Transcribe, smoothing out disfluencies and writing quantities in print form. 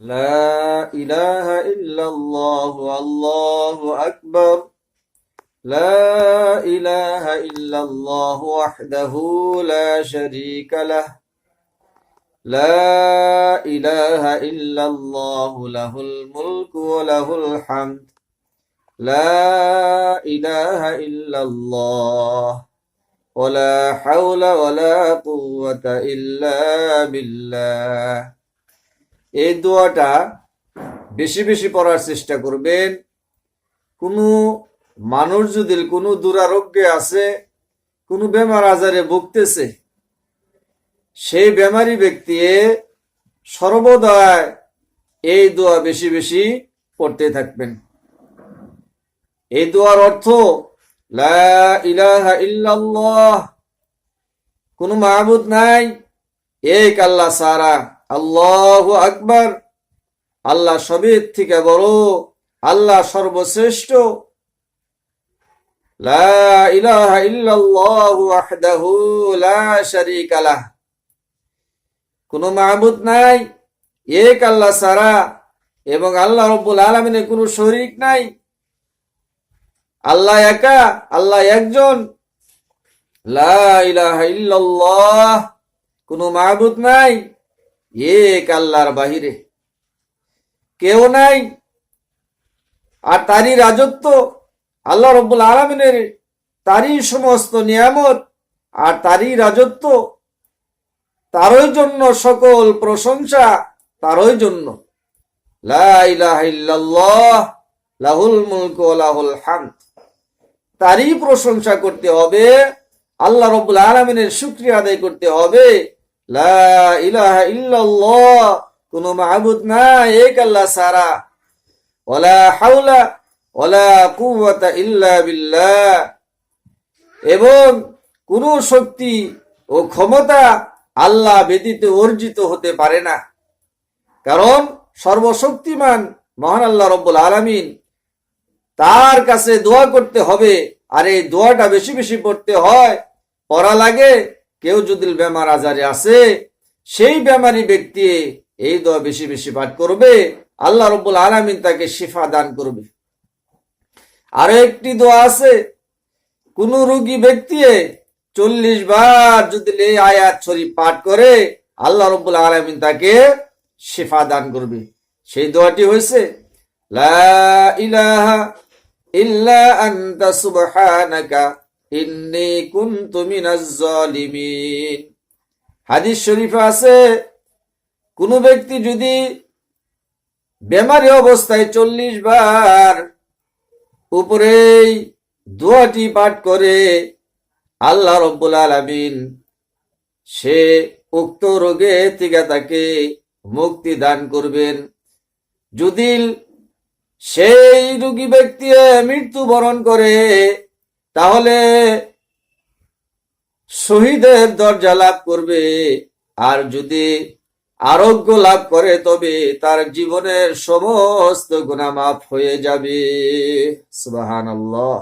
لا إله إلا الله الله أكبر. لا إله إلا الله وحده لا شريك له. لا إله إلا الله له الملك وله الحمد. لا إله إلا الله ولا حول ولا قوة إلا بالله. এই দোয়াটা বেশি বেশি পড়ার চেষ্টা করবেন। কোনো মানুষ যদি কোনো দুরারোগ্যে আছে, কোনো বেমার আজারে ভুগতেছে, সেই বেমারি ব্যক্তি সর্বদাই এই দোয়া বেশি বেশি পড়তে থাকবেন। এই দোয়ার অর্থ লা ইলাহা ইল্লাল্লাহ, কোনো মাবুদ নাই এক আল্লাহ ছাড়া, আল্লাহু আকবার, আল্লাহ সবের থেকে বড়, আল্লাহ সর্বশ্রেষ্ঠ। লা ইলাহা ইল্লাল্লাহু ওয়াহদাহু লা শারীকা লাহ, কোনো মাবুদ নাই এক আল্লাহ ছাড়া, এবং আল্লাহ রাব্বুল আলামিনের কোনো শরীক নাই। আল্লাহ একা, আল্লাহ একজন। লা ইলাহা ইল্লাল্লাহ, কোনো মাবুদ নাই এক আল্লাহর বাহিরে, কেউ নাই। আর তারই রাজত্ব, আল্লাহ রাব্বুল আলামিনের তারই সমস্ত নিয়ামত, আর তারই রাজত্ব, তারই জন্য সকল প্রশংসা, তারই জন্য। লা ইলাহা ইল্লাল্লাহ লাহুল মুলকু ওয়া লাহুল হামদ, তারই প্রশংসা করতে হবে, আল্লাহ রাব্বুল আলামিনের শুকরিয়া আদায় করতে হবে। লা ইলাহা ইল্লাল্লাহ, কোনো মাবুদ নাই এক আল্লাহ ছাড়া। ওয়ালা হাওলা ওয়ালা কুওয়াতা ইল্লা বিল্লাহ, এবং কোনো শক্তি ও ক্ষমতা আল্লাহ ব্যতীত অর্জিত হতে পারে না। কারণ সর্বশক্তিমান মহান আল্লাহ রাব্বুল আলামিন, তার কাছে দোয়া করতে হবে। আর এই দোয়াটা বেশি বেশি পড়তে হয়, পড়া লাগে। কেউ যদি বেমার আজারে আছে, সেই বেমারি ব্যক্তি এই দোয়া বেশি বেশি পাঠ করবে, আল্লাহ রাব্বুল আলামিন তাকে শিফা দান করবে। আরো একটি দোয়া আছে, কোন রোগী ব্যক্তি 40 বার যদি এই আয়াত শরীফ পাঠ করে, আল্লাহ রাব্বুল আলামিন তাকে শিফা দান করবে। সেই দোয়াটি হয়েছে লা ইলাহা ইল্লা আনতা সুবহানাকা ইন্নী কুনতু মিনাজ জালিমিন। হাদিস শরীফে আছে, কোন ব্যক্তি যদি বেমারি অবস্থায় 40 বার উপরেই দোয়াটি পাঠ করে, আল্লাহ রাব্বুল আলামিন সে উক্ত রোগে থেকে তাকে মুক্তি দান করবেন। যদি সেই রোগী ব্যক্তি মৃত্যুবরণ করে, তাহলে শহীদের দরজা লাভ করবে। আর যদি আরোগ্য লাভ করে, তবে তার জীবনের সমস্ত গুনাহ মাফ হয়ে যাবে। সুবহানাল্লাহ।